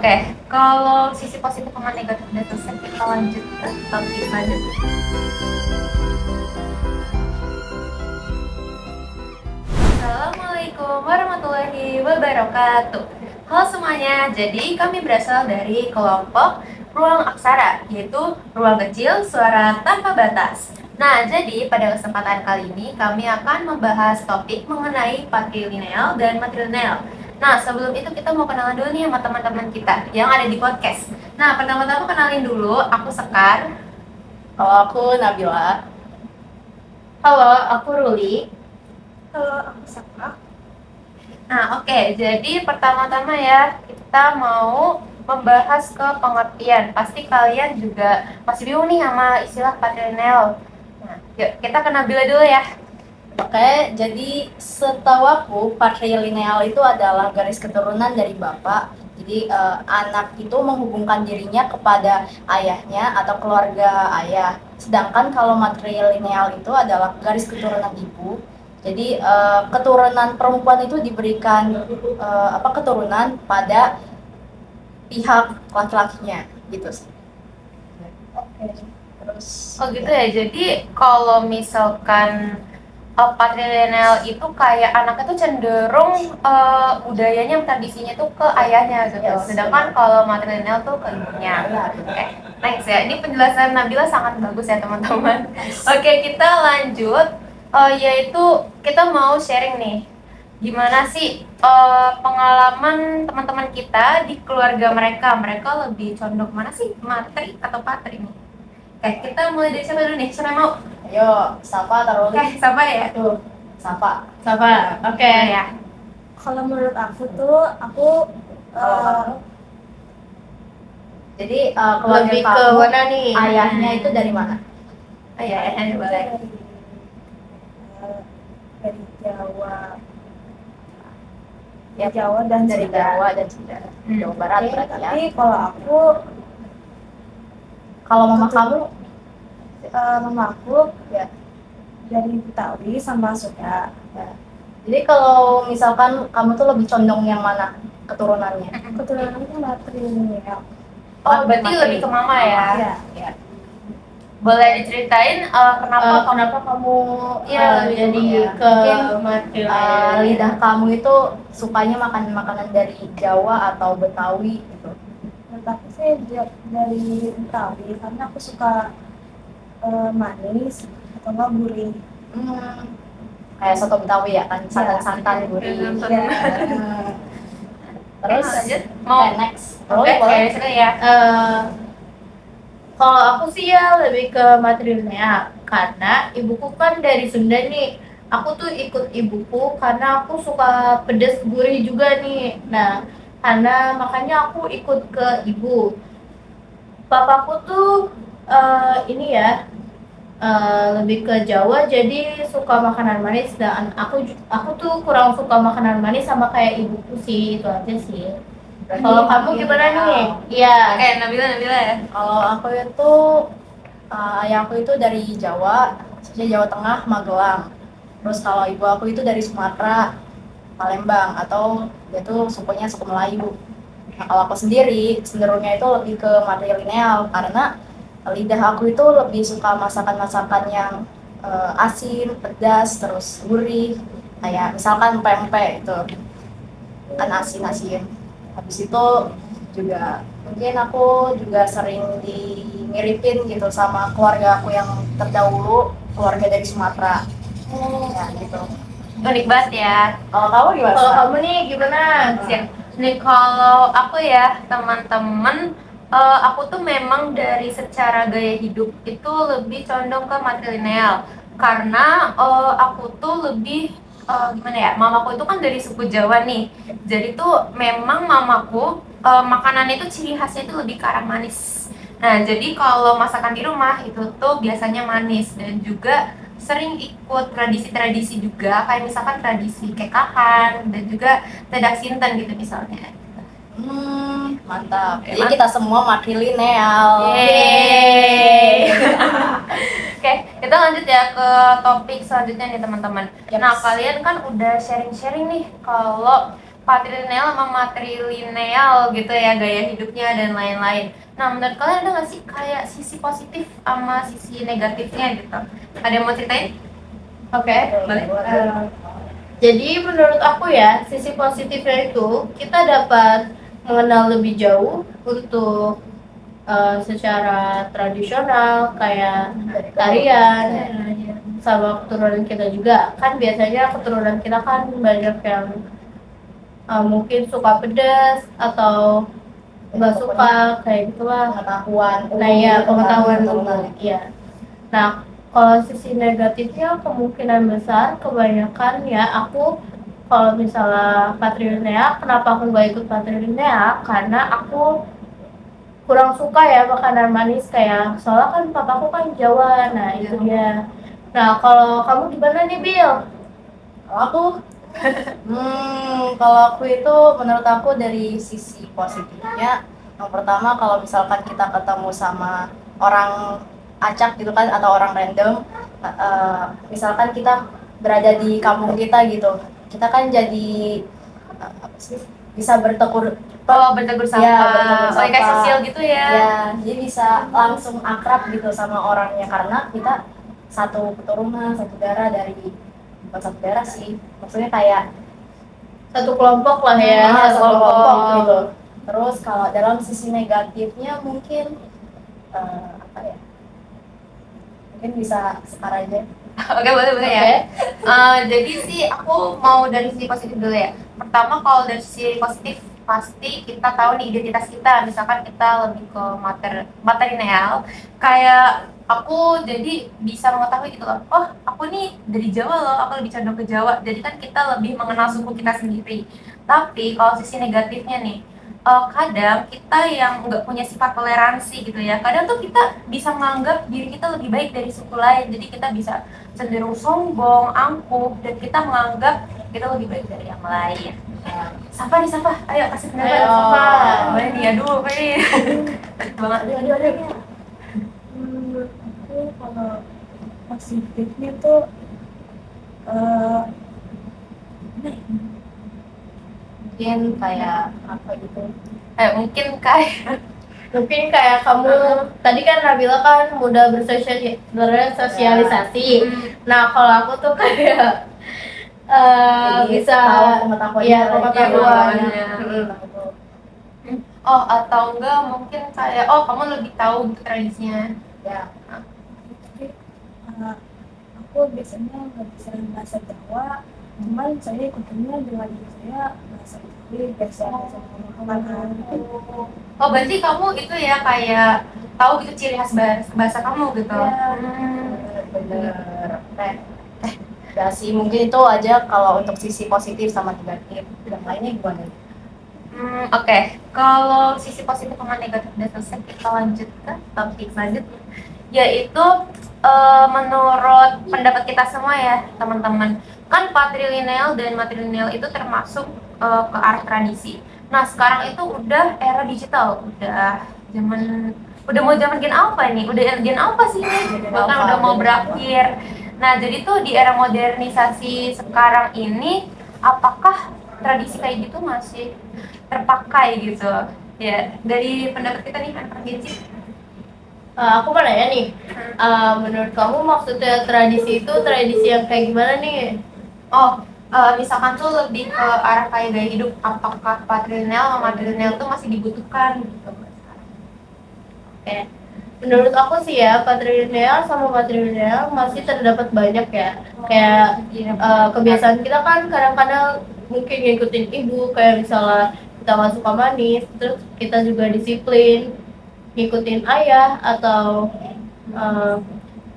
Oke, kalau sisi positif sama negatif udah selesai, kita lanjut ke topik selanjutnya. Assalamualaikum warahmatullahi wabarakatuh. Halo semuanya, jadi kami berasal dari kelompok Ruang Aksara, yaitu ruang kecil suara tanpa batas. Nah, jadi pada kesempatan kali ini kami akan membahas topik mengenai patrilineal dan matrilineal. Nah, sebelum itu kita mau kenalan dulu nih sama teman-teman kita yang ada di podcast. Nah, pertama-tama kenalin dulu, aku Sekar. Kalau aku Nabila. Halo, aku Ruli. Halo, aku Sapa. Nah, oke. Jadi pertama-tama ya, kita mau membahas ke pengertian. Pasti kalian juga masih bingung nih sama istilah patrilineal. Nah, yuk kita ke Nabila dulu ya. Oke, jadi setahu aku patrilineal itu adalah garis keturunan dari bapak. Jadi anak itu menghubungkan dirinya kepada ayahnya atau keluarga ayah. Sedangkan kalau matrilineal itu adalah garis keturunan ibu. Jadi keturunan perempuan itu diberikan keturunan pada pihak laki-lakinya gitu sih. Oke. Terus Oh gitu ya. Jadi kalau misalkan patrilineal itu kayak anaknya tuh cenderung budayanya, tradisinya tuh ke ayahnya gitu. Yes. Sedangkan kalau matrilineal tuh ke ibunya. Oke, thanks ya. Ini penjelasan Nabila sangat bagus ya teman-teman. Oke, kita lanjut. Yaitu kita mau sharing nih. Gimana sih pengalaman teman-teman kita di keluarga mereka? Mereka lebih condong mana sih? Matri atau patri nih? Oke, kita mulai dari siapa dulu nih? Siapa yang mau? ayo, Safa taruh Oke, siapa ya? Tuh, Safa. Safa. Oke ya. Kalau menurut aku tuh, aku Kalau kamu? Jadi keluarga Lebih ke kamu, mana nih? ayahnya itu dari mana? Oh iya, boleh. dari Jawa, Ya, Jawa dan dari Sunda. Jawa dan Sunda. Jawa Barat Oke, berarti ya. tapi kalau aku, Kalau mama kamu mama aku ya. dari Betawi sama Sunda. Ya. Jadi kalau misalkan kamu tuh lebih condong yang mana keturunannya? Keturunan itu matrilineal. Oh, berarti matri. lebih ke mama ya? Iya. Ya. Boleh diceritain kenapa kamu Iya, lebih jadi ya. ke Mungkin, lidah kamu itu sukanya makan makanan dari Jawa atau Betawi gitu? Menurut aku sih dari Betawi karena aku suka manis atau nggak gurih. Kayak soto Betawi ya kan, santan-santan Iya. gurih. Iya. Terus lanjut. Mau next. Oke, sekali ya. Kalau aku sih ya lebih ke matrilineal karena ibuku kan dari Sunda nih. Aku tuh ikut ibuku karena aku suka pedas gurih juga nih. Nah, karena makanya aku ikut ke ibu. Papaku tuh ini ya lebih ke Jawa jadi suka makanan manis dan aku tuh kurang suka makanan manis sama kayak ibuku sih, itu aja sih. Kalau kamu gimana nih? Iya. Oke, Nabila ya. Kalau aku itu ayahku itu dari Jawa, khususnya Jawa Tengah, Magelang. Terus kalau ibu aku itu dari Sumatera, Palembang, atau dia tuh sukunya suku Melayu. Nah, kalau aku sendiri cenderungnya itu lebih ke matrilineal karena lidah aku itu lebih suka masakan-masakan yang asin, pedas, terus gurih. Kayak misalkan pempek itu kan asin-asin. Habis itu juga mungkin aku juga sering dimiripin gitu sama keluarga aku yang terdahulu, keluarga dari Sumatera. Ya gitu. Unik banget ya. Kalau kamu gimana? Kalau kamu nih gimana? Siap. Nih kalau aku ya teman-teman, aku tuh memang dari secara gaya hidup itu lebih condong ke matrilineal karena aku tuh lebih gimana ya, mamaku itu kan dari suku Jawa nih, jadi tuh memang mamaku makanan itu ciri khasnya itu lebih ke arah manis. Nah jadi kalau masakan di rumah itu tuh biasanya manis dan juga sering ikut tradisi-tradisi juga, kayak misalkan tradisi kekahan dan juga tedak sinten gitu misalnya. Mantap. Oke, Jadi kita semua matrilineal. Yeay. Oke, kita lanjut ya ke topik selanjutnya nih teman-teman. Yes. Nah, kalian kan udah sharing-sharing nih kalau patrilineal sama matrilineal gitu ya, gaya hidupnya dan lain-lain. Nah, menurut kalian ada nggak sih kayak sisi positif sama sisi negatifnya gitu? Ada yang mau ceritain? Oke, boleh. Jadi menurut aku ya, sisi positifnya itu kita dapat mengenal lebih jauh untuk secara tradisional kayak tarian sama keturunan kita juga. Kan biasanya keturunan kita kan banyak yang mungkin suka pedas atau nggak suka kayak gitulah. Pengetahuan Nah ya pengetahuan keturunan. umum, iya. Nah kalau sisi negatifnya kemungkinan besar kebanyakan ya aku kalau misalnya patrilineal, kenapa aku nggak ikut patrilineal? Karena aku kurang suka ya makanan manis kayak soalnya kan papaku kan Jawa, nah itu dia. Nah kalau kamu gimana nih Bill? Kalau aku, kalau aku itu menurut aku dari sisi positifnya, yang pertama kalau misalkan kita ketemu sama orang acak gitu kan atau orang random, misalkan kita berada di kampung kita gitu, kita kan jadi apa sih, bisa bertegur. Oh, bertegur sapa. Iya, bertegur Oh, kayak sapa. sosial gitu ya. Ya, jadi bisa langsung akrab gitu sama orangnya karena kita satu keturunan, satu darah dari, bukan satu darah sih, maksudnya kayak Satu kelompok lah ya. satu kelompok gitu. Terus kalau dalam sisi negatifnya mungkin apa ya? Mungkin bisa sekar aja. Oke, boleh ya. Jadi sih aku mau dari sisi positif dulu ya. Pertama, kalau dari sisi positif pasti kita tahu nih identitas kita. Misalkan kita lebih ke matrilineal, kayak aku jadi bisa mengetahui gitu loh. Oh, aku nih dari Jawa loh, aku lebih condong ke Jawa. Jadi kan kita lebih mengenal suku kita sendiri. Tapi kalau sisi negatifnya nih, kadang kita yang nggak punya sifat toleransi gitu ya. Kadang tuh kita bisa menganggap diri kita lebih baik dari suku lain. Jadi kita bisa cenderung sombong, angkuh, dan kita menganggap kita lebih baik dari yang lain. Sapa nih, Sapa. Ayo kasih pendapat. Ayo. Sapa. Boleh nih, aduh, nih. Banget. Aduh. Menurut aku kalau positifnya tuh Mungkin kayak apa gitu. Mungkin kayak Mungkin kayak kamu tadi kan Nabila kan mudah bersosialisasi. Nah kalau aku tuh kayak Jadi bisa tahu pengetahuannya, ya pengetahuan. oh, atau enggak mungkin kayak kamu lebih tahu gitu tradisinya. Ya. tapi aku biasanya nggak bisa bahasa Jawa, cuman saya ikutnya dengan ibu saya bahasa Betawi, biasa ngomong. Oh, berarti kamu itu ya kayak tahu gitu ciri khas bahasa kamu gitu. Ya. Bener. Ya sih, mungkin itu aja kalau untuk sisi positif sama negatif. Yang lainnya gimana? Oke. Kalau sisi positif sama negatif udah selesai, kita lanjut ke topik selanjutnya, yaitu menurut pendapat kita semua ya teman-teman, kan patrilineal dan matrilineal itu termasuk ke arah tradisi. Nah, sekarang itu udah era digital, udah mau zaman Gen Alpha nih, udah Gen Alpha sih ini, bahkan udah mau berakhir. Nah, jadi tuh di era modernisasi sekarang ini, apakah tradisi kayak gitu masih terpakai gitu? Ya, dari pendapat kita nih, anak Gen Z. Aku mau nanya nih, menurut kamu maksudnya tradisi itu tradisi yang kayak gimana nih? Misalkan tuh lebih ke arah kayak gaya hidup, apakah patrilineal sama matrilineal tuh masih dibutuhkan gitu? Oke. Menurut aku sih ya patrilineal sama matrilineal masih terdapat banyak ya. Kayak kebiasaan kita kan kadang-kadang mungkin ngikutin ibu, kayak misalnya kita nggak suka manis, terus kita juga disiplin ngikutin ayah atau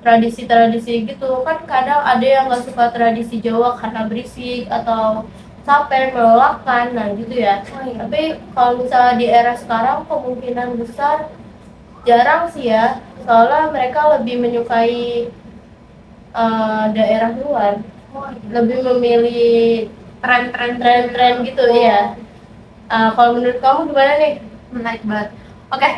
tradisi-tradisi gitu. Kan kadang ada yang nggak suka tradisi Jawa karena berisik atau capek, melelahkan, nah gitu ya. Tapi kalau misalnya di era sekarang kemungkinan besar jarang sih ya, soalnya mereka lebih menyukai daerah luar, lebih memilih tren-tren gitu ya. Kalau menurut kamu gimana nih? Menarik banget. Oke,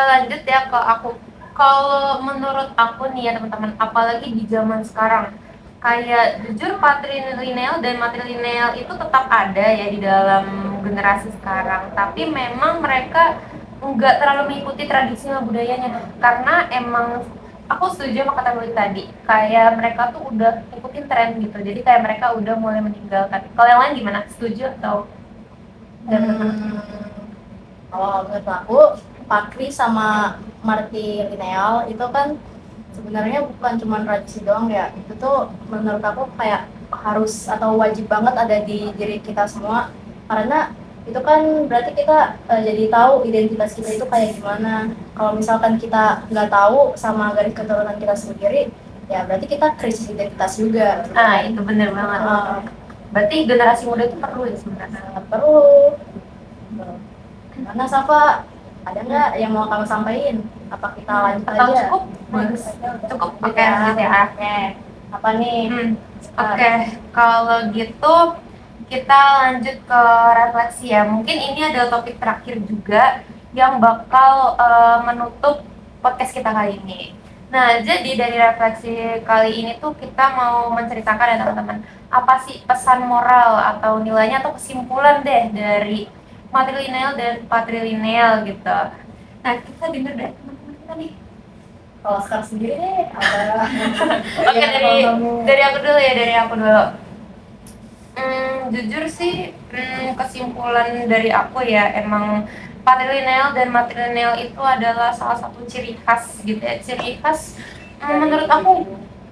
lanjut ya ke aku. Kalau menurut aku nih ya teman-teman, apalagi di zaman sekarang, kayak jujur patrilineal dan matrilineal itu tetap ada ya di dalam generasi sekarang, tapi memang mereka nggak terlalu mengikuti tradisi sama budayanya, karena emang aku setuju sama kata Willy tadi, kayak mereka tuh udah ikutin tren gitu, jadi kayak mereka udah mulai meninggalkan. Kalau yang lain gimana, setuju atau Kalau menurut aku, Pakri sama Marti Lineal itu kan sebenarnya bukan cuma tradisi doang ya. Itu tuh menurut aku kayak harus atau wajib banget ada di diri kita semua. Karena itu kan berarti kita jadi tahu identitas kita itu kayak gimana. Kalau misalkan kita nggak tahu sama garis keturunan kita sendiri, ya berarti kita krisis identitas juga. itu bener banget. Berarti generasi muda itu perlu ya sebenarnya. Sangat perlu. Karena Safa, ada nggak yang mau kamu sampaikan? Apa kita lanjut Atau aja? cukup? Cukup, oke lanjut ya. Oke. Apa nih? Oke, kalau gitu kita lanjut ke refleksi ya. Mungkin ini adalah topik terakhir juga yang bakal menutup podcast kita kali ini. Nah, jadi dari refleksi kali ini tuh kita mau menceritakan ya teman-teman, apa sih pesan moral atau nilainya atau kesimpulan deh dari matrilineal dan patrilineal gitu. Nah, kita denger dari teman-teman kita nih. Kalau sekarang sendiri deh, ada. Oke, dari aku dulu ya, dari aku dulu. Jujur sih, kesimpulan dari aku ya, emang patrilineal dan matrilineal itu adalah salah satu ciri khas gitu ya, ciri khas menurut aku.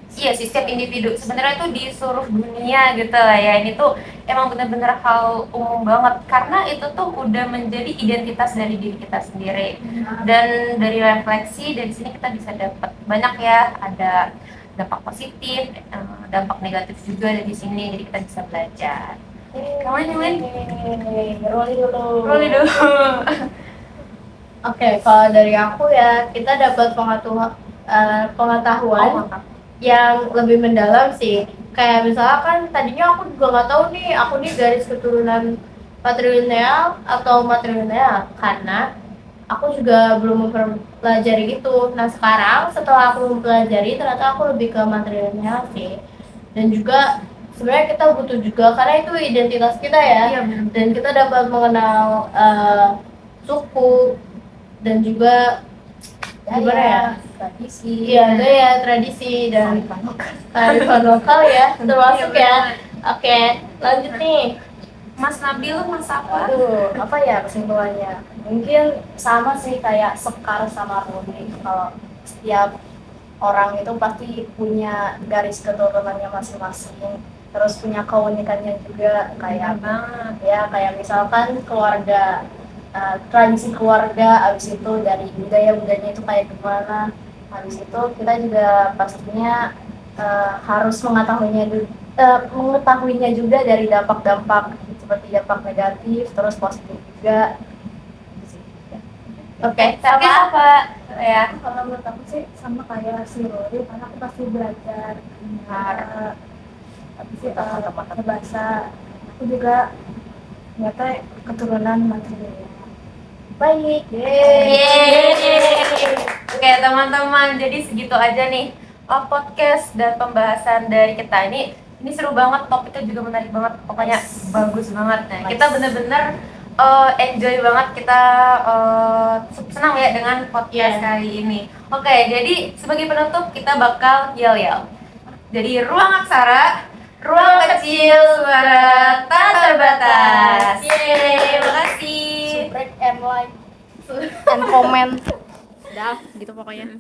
Iya sih, setiap individu sebenarnya itu di seluruh dunia gitu lah ya. Ini tuh emang bener-bener hal umum banget, karena itu tuh udah menjadi identitas dari diri kita sendiri. Dan dari refleksi dari sini kita bisa dapat banyak ya, ada dampak positif, dampak negatif juga dari sini, jadi kita bisa belajar. Kamu yang lain? Roli dulu. Oke, kalau dari aku ya, kita dapat pengetahuan mantap. yang lebih mendalam sih. Kayak misalkan tadinya aku juga nggak tahu nih, aku nih garis keturunan patrilineal atau matrilineal, karena aku juga belum mempelajari itu. Nah sekarang setelah aku mempelajari, ternyata aku lebih ke matrilineal sih. Dan juga sebenarnya kita butuh juga, karena itu identitas kita ya. Iya, bener. Dan kita dapat mengenal suku dan juga gimana ya? Tradisi. Iya, gaya, tradisi dan kearifan lokal ya, termasuk ya. Oke, lanjut nih. Mas Nabil, Mas apa? Aduh, apa ya kesimpulannya? Mungkin sama sih kayak Sekar sama Rudi. Kalau setiap orang itu pasti punya garis keturunannya masing-masing. Terus punya keunikannya juga, kayak banget. ya kayak misalkan keluarga, tradisi keluarga, abis itu dari budayanya itu kayak gimana. Habis itu kita juga pastinya harus mengetahuinya juga dari dampak-dampak seperti dampak negatif, terus positif juga. Oke, Tapi sama. apa? Ya. Kalau menurut aku sih sama kayak si Rory, karena aku pasti belajar tapi sih bahasa. Aku juga ternyata keturunan matrilineal. Baik. Yeay. Oke teman-teman, jadi segitu aja nih podcast dan pembahasan dari kita ini. Ini seru banget, topiknya juga menarik banget, pokoknya bagus banget. Nah, kita bener-bener enjoy banget, kita senang ya dengan podcast kali ini. Oke, jadi sebagai penutup kita bakal yel-yel. Jadi ruang aksara, ruang kecil, suara tak terbatas. Yeay, makasih. Subscribe and like and comment. Dah, gitu pokoknya.